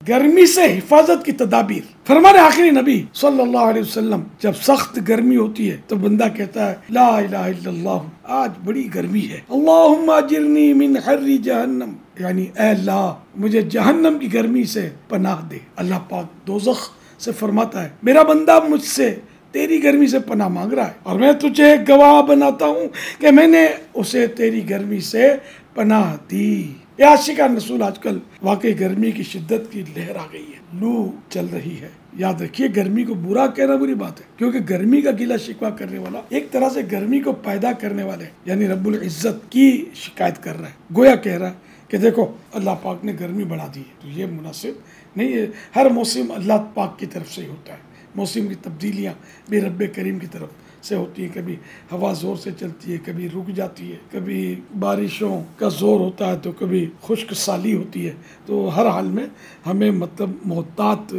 गर्मी से हिफाजत की तदाबीर। फरमाने आखिरी नबी सल्लल्लाहु अलैहि वसल्लम, जब सख्त गर्मी होती है तो बंदा कहता है ला इलाहा इल्लल्लाह, आज बड़ी गर्मी है, अल्लाहुम्मा अजिरनी मिन हर्री जहन्नम, यानी ऐ अल्लाह मुझे जहन्नम की गर्मी से पनाह दे। अल्लाह पाक दोज़ख से फरमाता है मेरा बंदा मुझसे तेरी गर्मी से पनाह मांग रहा है और मैं तुझे गवाह बनाता हूँ कि मैंने उसे तेरी गर्मी से पनाह दी। ये आशिका रसूल आजकल वाकई गर्मी की शिद्दत की लहर आ गई है, लू चल रही है। याद रखिए गर्मी को बुरा कहना बुरी बात है, क्योंकि गर्मी का गिला शिकवा करने वाला एक तरह से गर्मी को पैदा करने वाले यानी रब्बुल इज्जत की शिकायत कर रहा है। गोया कह रहा है कि देखो अल्लाह पाक ने गर्मी बढ़ा दी है, तो ये मुनासिब नहीं है। हर मौसम अल्लाह पाक की तरफ से ही होता है। मौसम की तब्दीलियाँ भी रब्बे करीम की तरफ से होती है। कभी हवा ज़ोर से चलती है, कभी रुक जाती है, कभी बारिशों का ज़ोर होता है तो कभी खुश्क साली होती है। तो हर हाल में हमें मतलब मोहतात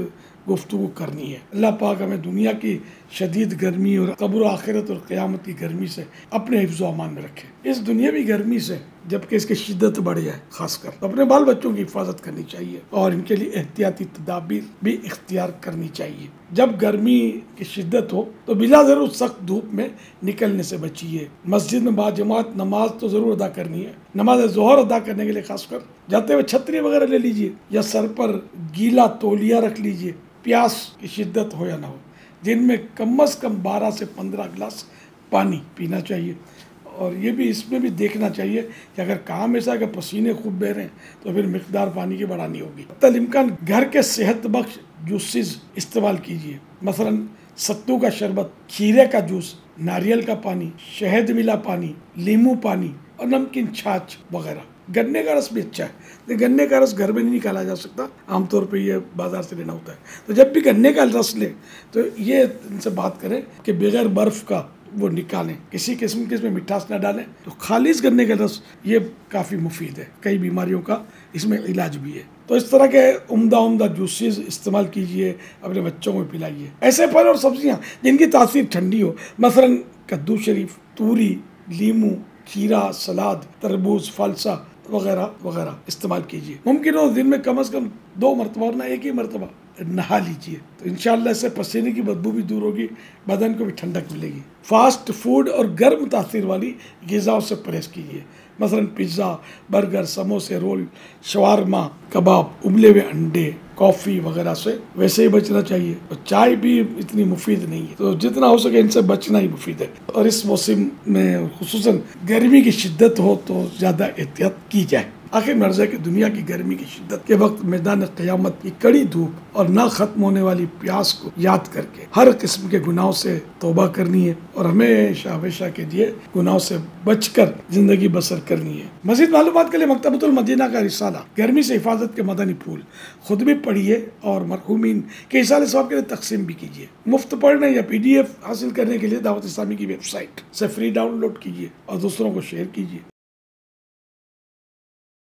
गुफ्तगू करनी है। अल्लाह पाक हमें दुनिया की शदीद गर्मी और कब्र आखिरत और क़यामत की गर्मी से अपने हिफ्ज़ व अमान में रखे। इस दुनियावी गर्मी से जबकि इसकी शिद्दत बढ़ जाए, खासकर अपने बाल बच्चों की हिफाजत करनी चाहिए और इनके लिए एहतियाती तदाबीर भी इख्तियार करनी चाहिए। जब गर्मी की शिद्दत हो तो बिला ज़रूर सख्त धूप में निकलने से बचिए। मस्जिद में बाजमात नमाज तो ज़रूर अदा करनी है। नमाज ज़ोहर अदा करने के लिए खासकर जाते हुए छतरी वगैरह ले लीजिए या सर पर गीला तौलिया रख लीजिए। प्यास की शिद्दत हो या ना हो, दिन में कम से कम 12 से 15 गिलास पानी पीना चाहिए। और ये भी इसमें भी देखना चाहिए कि अगर काम ऐसा है कि पसीने खूब बह रहे हैं तो फिर मिकदार पानी की बढ़ानी होगी। तलिमकान घर के सेहत बख्श जूसेस इस्तेमाल कीजिए, मसलन सत्तू का शरबत, खीरे का जूस, नारियल का पानी, शहद मिला पानी, नींबू पानी और नमकीन छाछ वगैरह। गन्ने का रस भी अच्छा है, लेकिन गन्ने का रस घर में नहीं निकाला जा सकता, आमतौर पे ये बाज़ार से लेना होता है। तो जब भी गन्ने का रस लें तो ये इनसे बात करें कि बगैर बर्फ़ का वो निकालें, किसी किस्म के इसमें मिठास ना डालें। तो खालिश गन्ने का रस ये काफ़ी मुफीद है, कई बीमारियों का इसमें इलाज भी है। तो इस तरह के उम्दा जूसेस इस्तेमाल कीजिए, अपने बच्चों को पिलाइए। ऐसे फल और सब्जियां जिनकी तासीर ठंडी हो, मसलन कद्दू शरीफ, तूरी, लीमू, खीरा, सलाद, तरबूज, फलसा वगैरह वगैरह इस्तेमाल कीजिए। मुमकिन हो दिन में कम से कम 2 मरतबा और ना एक ही मरतबा नहा लीजिए, तो इंशाअल्लाह इससे पसीने की बदबू भी दूर होगी, बदन को भी ठंडक मिलेगी। फास्ट फूड और गर्म तासीर वाली ग़िज़ाओं से परहेज़ कीजिए, मसलन पिज़्ज़ा, बर्गर, समोसे, रोल, शवारमा, कबाब, उबले हुए अंडे, कॉफ़ी वगैरह से वैसे ही बचना चाहिए। और चाय भी इतनी मुफीद नहीं है, तो जितना हो सके इनसे बचना ही मुफीद है। और इस मौसम में खुसूसन गर्मी की शिद्दत हो तो ज़्यादा एहतियात की जाए। आखिर मर्ज़ है कि दुनिया की गर्मी की शिद्दत के वक्त मैदान क़यामत की कड़ी धूप और ना ख़त्म होने वाली प्यास को याद करके हर किस्म के गुनाहों से तौबा करनी है और हमेशा हमेशा के लिए गुनाहों से बचकर ज़िंदगी बसर करनी है। मज़ीद मालूमात के लिए मकतबतुल मदीना का रिसाला गर्मी से हिफाजत के मदनी फूल खुद भी पढ़िए और मरहूमीन के इसाले सवाब के लिए तकसीम भी कीजिए। मुफ्त पढ़ने या PDF हासिल करने के लिए दावत इस्लामी की वेबसाइट से फ्री डाउनलोड कीजिए और दूसरों को शेयर कीजिए।